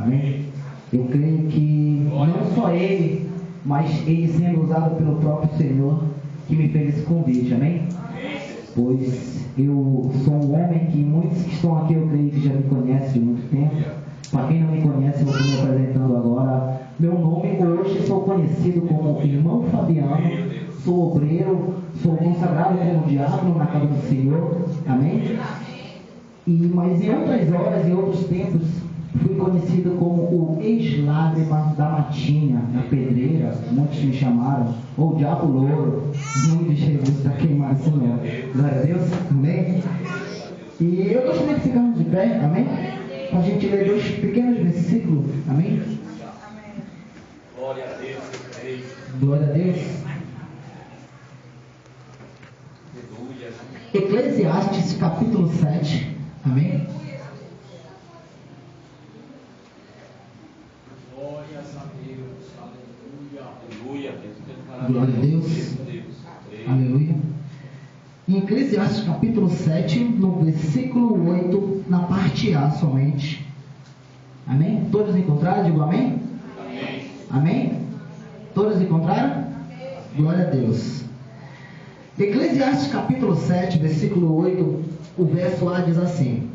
Amém? Eu creio que não só ele, mas ele sendo usado pelo próprio Senhor, que me fez esse convite. Amém? Pois eu sou um homem que muitos que estão aqui eu creio que já me conhecem de muito tempo. Para quem não me conhece, eu estou me apresentando agora. Meu nome hoje sou conhecido como Irmão Fabiano, sou obreiro, sou consagrado como diácono na casa do Senhor. Amém? Mas em outras horas, em outros tempos, fui conhecido como o ex-lágrima da matinha, na pedreira, muitos me chamaram, ou o diabo louro, nome de Jesus está queimado assim mesmo. Glória a Deus, amém? E eu gostaria de ficarmos de pé, amém? Para a gente ler 2 pequenos versículos, amém? Glória a Deus, glória a Deus. Eclesiastes capítulo 7, amém? Glória a Deus. Aleluia. Em Eclesiastes capítulo 7, no versículo 8, na parte A somente. Amém? Todos encontraram? Digo amém? Amém. Amém? Todos encontraram? Glória a Deus. Eclesiastes capítulo 7, versículo 8, o verso A diz assim: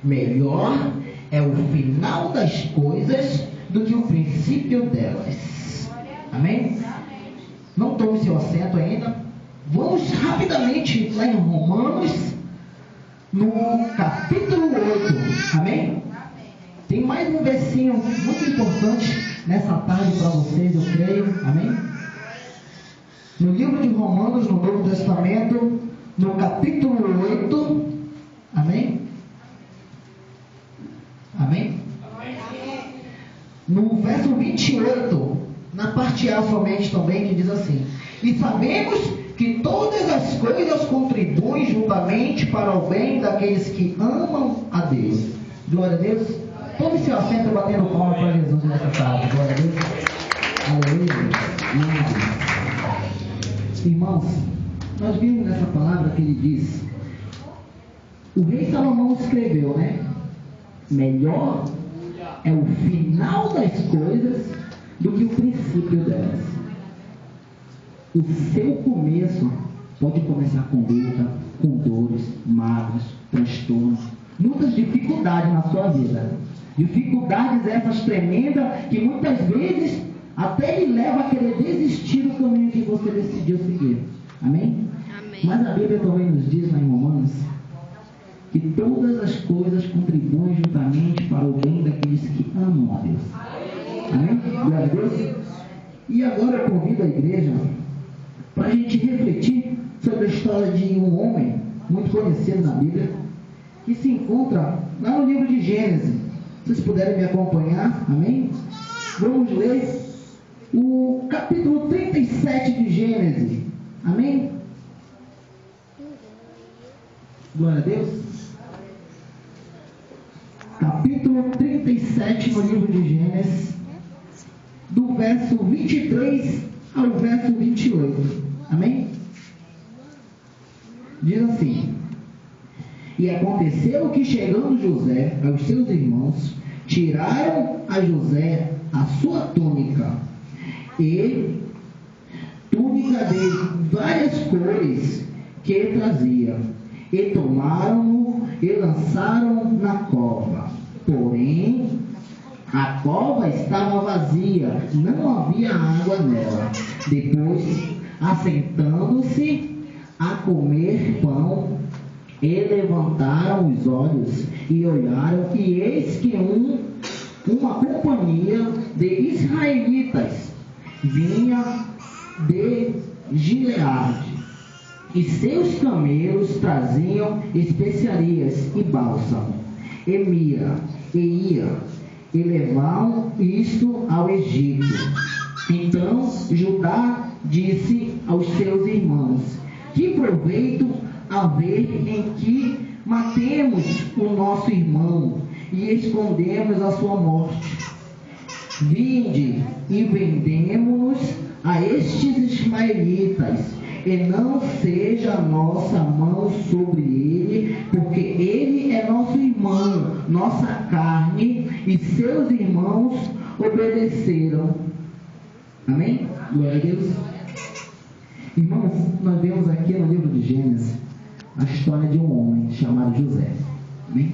melhor é o final das coisas do que o princípio delas. Amém? Não tome seu assento ainda. Vamos rapidamente lá em Romanos, no capítulo 8. Amém? Tem mais um versinho muito importante nessa tarde para vocês, eu creio. Amém? No livro de Romanos, no Novo Testamento, no capítulo 8. Amém? Amém? No verso 28, na parte A somente também, que diz assim: e sabemos que todas as coisas contribuem juntamente para o bem daqueles que amam a Deus. Glória a Deus. Tome seu assento batendo palma para Jesus nessa tarde. Glória a Deus. Aleluia. Irmãos, nós vimos nessa palavra que ele diz, o rei Salomão escreveu, né? Melhor é o final das coisas do que o princípio delas. O seu começo pode começar com luta, com dores, mágoas, transtornos, muitas dificuldades na sua vida. Dificuldades essas tremendas que muitas vezes até lhe leva a querer desistir do caminho que você decidiu seguir. Amém? Amém. Mas a Bíblia também nos diz lá em Romanos que todas as coisas contribuem juntamente para o bem daqueles que amam a Deus. Amém? Glória a Deus. E agora eu convido a igreja para a gente refletir sobre a história de um homem muito conhecido na Bíblia, que se encontra lá no livro de Gênesis. Se vocês puderem me acompanhar, amém? Vamos ler o capítulo 37 de Gênesis, amém? Glória a Deus. Capítulo 37 no livro de Gênesis, do verso 23 ao verso 28, amém? Diz assim: e aconteceu que, chegando José aos seus irmãos, tiraram a José a sua túnica, e túnica de várias cores que trazia, e tomaram-no e lançaram na cova. Porém, a cova estava vazia, não havia água nela. Depois, assentando-se a comer pão, e levantaram os olhos e olharam, e eis que uma companhia de israelitas vinha de Gileade, e seus camelos traziam especiarias e bálsamo, e mira, e ia, e levavam isto ao Egito. Então Judá disse aos seus irmãos: que proveito haver em que matemos o nosso irmão e escondemos a sua morte? Vinde e vendemo-nos a estes ismaelitas, e não seja a nossa mão sobre ele, porque ele é nosso irmão, nossa carne, e seus irmãos obedeceram. Amém? Glória a Deus. Irmãos, nós vemos aqui no livro de Gênesis a história de um homem chamado José. Amém?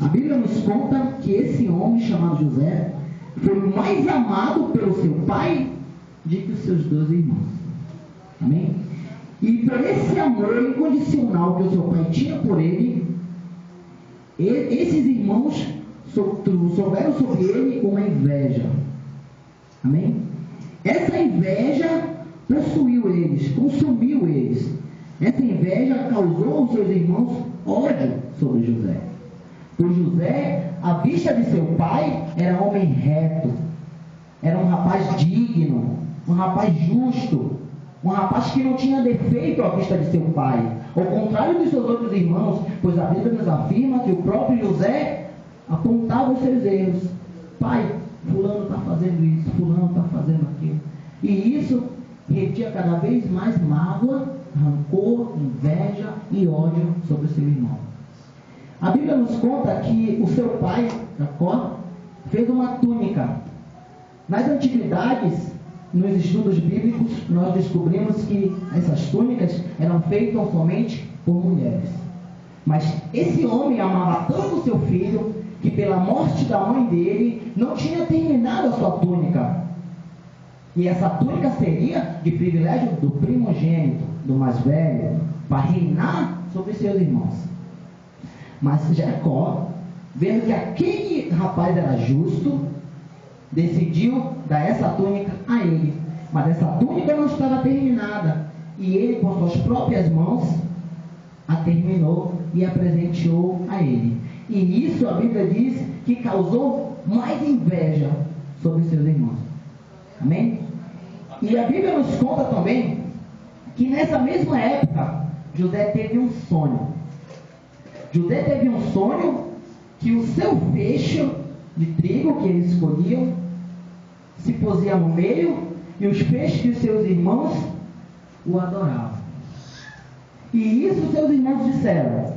A Bíblia nos conta que esse homem chamado José foi mais amado pelo seu pai do que os seus 12 irmãos. Amém? E por esse amor incondicional que o seu pai tinha por ele, esses irmãos souberam sobre ele uma inveja. Amém? Essa inveja possuiu eles, consumiu eles. Essa inveja causou aos seus irmãos ódio sobre José. Por José, à vista de seu pai, era um homem reto, era um rapaz digno, um rapaz justo, um rapaz que não tinha defeito à vista de seu pai. Ao contrário dos seus outros irmãos, pois a Bíblia nos afirma que o próprio José apontava os seus erros. Pai, fulano está fazendo isso, fulano está fazendo aquilo. E isso retia cada vez mais mágoa, rancor, inveja e ódio sobre o seu irmão. A Bíblia nos conta que o seu pai, Jacó, fez uma túnica. Nas antiguidades, nos estudos bíblicos, nós descobrimos que essas túnicas eram feitas somente por mulheres. Mas esse homem amava tanto o seu filho, que pela morte da mãe dele, não tinha terminado a sua túnica. E essa túnica seria de privilégio do primogênito, do mais velho, para reinar sobre seus irmãos. Mas Jacó, vendo que aquele rapaz era justo, decidiu dar essa túnica a ele. Mas essa túnica não estava terminada. E ele, com suas próprias mãos, a terminou e a presenteou a ele. E isso a Bíblia diz que causou mais inveja sobre seus irmãos. Amém? E a Bíblia nos conta também que nessa mesma época, José teve um sonho. José teve um sonho que o seu feixe de trigo que eles escolhiam se posia no meio e os feixes de seus irmãos o adoravam. E isso seus irmãos disseram: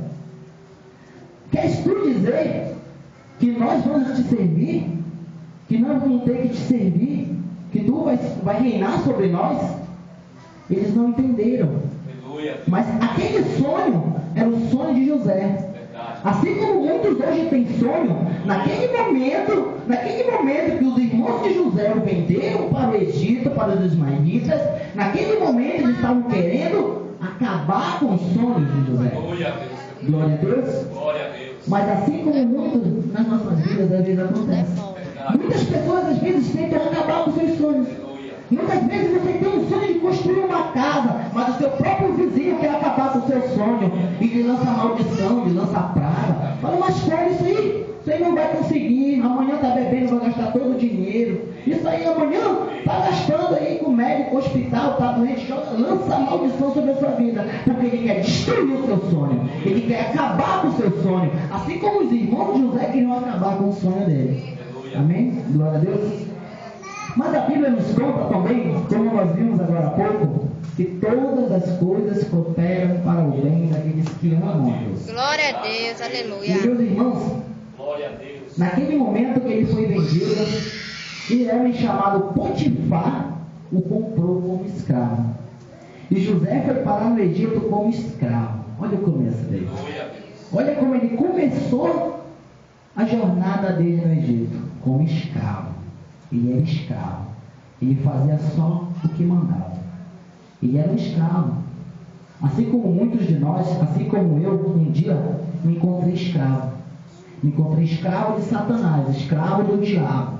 queres tu dizer que nós vamos te servir? Que nós vamos ter que te servir? Que tu vai reinar sobre nós? Eles não entenderam. Aleluia. Mas aquele sonho era o sonho de José. Assim como muitos hoje têm sonho, naquele momento que os irmãos de José o venderam para o Egito, para os ismaelitas, naquele momento eles estavam querendo acabar com os sonhos de José. Glória a Deus. Glória a Deus. Mas assim como muito nas nossas vidas às vezes acontece. Muitas pessoas às vezes tentam acabar com seus sonhos. Muitas vezes você tem um sonho de construir uma casa, mas o seu próprio vizinho quer acabar com o seu sonho e lhe lança maldição, lhe lança praga. Fala, mas cara, isso aí não vai conseguir. Amanhã está bebendo, vai gastar todo o dinheiro. Isso aí amanhã está gastando aí com o médico, hospital, está doente, lança maldição sobre a sua vida, porque ele quer destruir o seu sonho, ele quer acabar com o seu sonho, assim como os irmãos de José queriam acabar com o sonho dele. Amém? Glória a Deus. Mas a Bíblia nos conta também, como nós vimos agora há pouco, que todas as coisas cooperam para o bem daqueles que amam a Deus. Glória a Deus, aleluia. E meus irmãos, glória a Deus. Naquele momento que ele foi vendido, um homem chamado Potifar o comprou como escravo. E José foi parar no Egito como escravo. Olha o começo dele. Olha como ele começou a jornada dele no Egito, como escravo. Ele era escravo. Ele fazia só o que mandava. Ele era um escravo. Assim como muitos de nós, assim como eu, um dia me encontrei escravo. Me encontrei escravo de Satanás, escravo do diabo.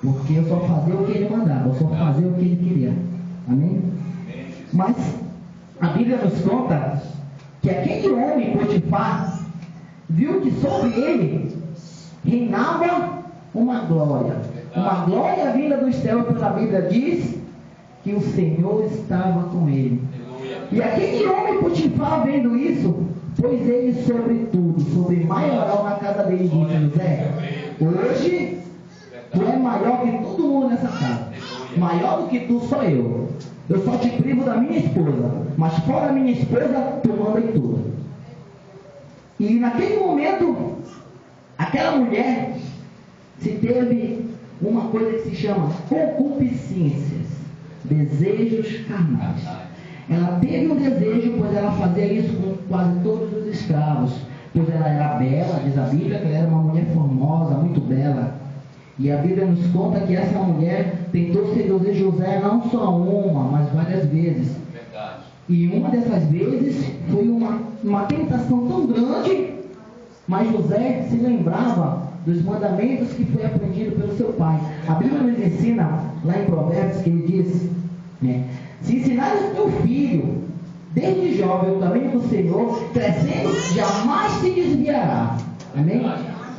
Porque eu só fazia o que ele mandava, eu só fazia o que ele queria. Amém? Mas a Bíblia nos conta que aquele homem, Potifar, viu que sobre ele reinava uma glória vinda dos céus, pois a Bíblia diz que o Senhor estava com ele. E aquele homem Potifar, vendo isso, pôs ele sobre tudo, sobre maioral na casa dele, e disse: José, hoje tu é maior que todo mundo nessa casa. Maior do que tu sou eu. Eu só te privo da minha esposa, mas fora minha esposa, tu manda em tudo. E naquele momento, aquela mulher se teve uma coisa que se chama concupiscências, desejos carnais. Ela teve um desejo, pois ela fazia isso com quase todos os escravos, pois ela era bela, diz a Bíblia que ela era uma mulher formosa, muito bela. E a Bíblia nos conta que essa mulher tentou seduzir José não só uma, mas várias vezes. Verdade. E uma dessas vezes foi uma tentação tão grande, mas José se lembrava dos mandamentos que foi aprendido pelo seu pai. A Bíblia nos ensina, lá em Provérbios, que ele diz, né, se ensinares o teu filho, desde jovem, o caminho do Senhor, crescendo, jamais se desviará. Amém?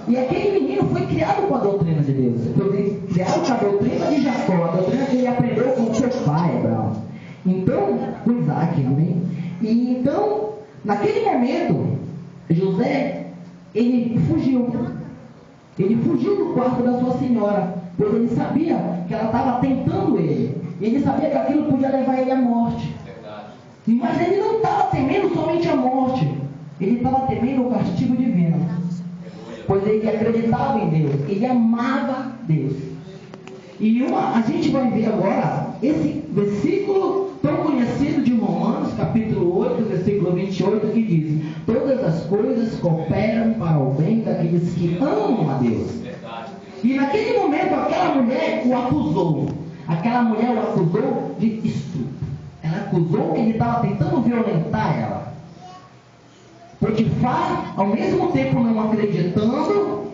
E aquele menino foi criado com a doutrina de Deus. Foi criado com a doutrina de Jacó, a doutrina que ele aprendeu com o seu pai, Abraão. Então, com Isaac, amém? E então, naquele momento, José, ele fugiu. Ele fugiu do quarto da sua senhora, pois ele sabia que ela estava tentando ele. Ele sabia que aquilo podia levar ele à morte. Mas ele não estava temendo somente a morte. Ele estava temendo o castigo divino. Pois ele acreditava em Deus. Ele amava Deus. E a gente vai ver agora esse versículo tão conhecido de Romanos, capítulo 8, versículo 28, que diz: todas as coisas cooperam para o bem daqueles que amam a Deus. E naquele momento aquela mulher o acusou. Aquela mulher o acusou de estupro. Ela acusou que ele estava tentando violentar ela. Potifar, ao mesmo tempo não acreditando,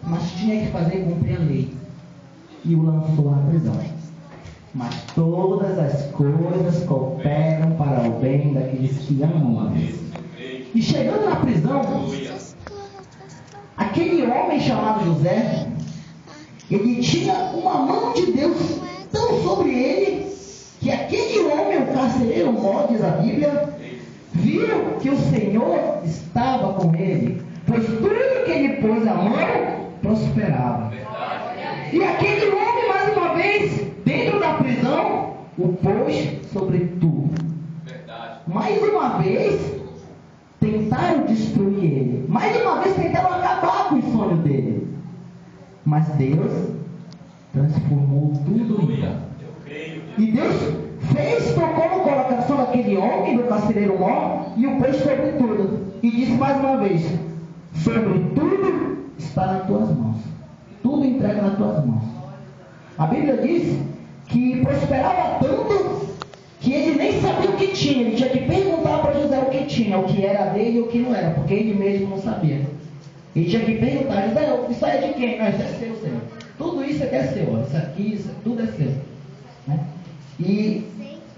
mas tinha que fazer cumprir a lei. E o lançou à prisão. Mas todas as coisas cooperam para o bem daqueles que amam a Deus. E chegando na prisão, aquele homem chamado José, ele tinha uma mão de Deus tão sobre ele, que aquele homem, o carcereiro mó, diz a Bíblia, viu que o Senhor estava com ele, pois tudo que ele pôs a mão prosperava. E aquele homem, mais uma vez, dentro da prisão, o pôs sobre tudo. Mais uma vez, tentaram destruir ele. Mais uma vez, tentaram acabar com o sonho dele. Mas Deus transformou tudo em bom. E Deus tocou no coração daquele homem, do carcereiro mó, e o pôs sobre tudo. E disse mais uma vez: sobre tudo está nas tuas mãos. Tudo entrega nas tuas mãos. A Bíblia diz que prosperava tanto que ele nem sabia o que tinha. Ele tinha que perguntar para José o que tinha, o que era dele e o que não era, porque ele mesmo não sabia. Ele tinha que perguntar: José, isso aí é de quem? Não, isso é seu, Senhor. Tudo isso é seu. Isso aqui, tudo é seu. Né? E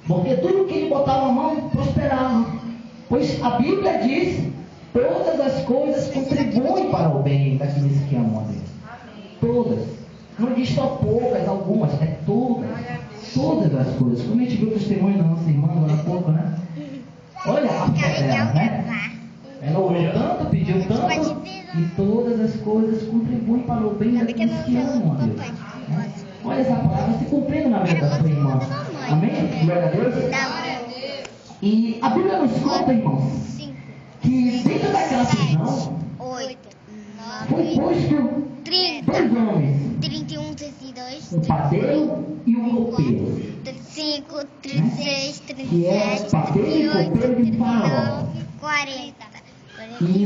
porque tudo que ele botava a mão prosperava. Pois a Bíblia diz: todas as coisas contribuem para o bem daqueles que amam a Deus. Todas. Não diz só poucas, algumas, é todas. Todas as coisas. Como a gente viu o testemunho da nossa irmã agora há pouco, né? Olha a fé dela, né? Ela orou tanto, pediu tanto, e todas as coisas contribuem para o bem daqueles que amam a Deus. Né? Olha essa palavra se cumprindo na vida da sua irmã. Amém? Glória a Deus. E a Bíblia nos conta, irmãos, que dentro daquela prisão foi posto 2 homens, 31, 32, um padeiro e um copeiro. 35, 36, Que é 37, padeiro e 38, copeiro de Faraó. 39, 40. E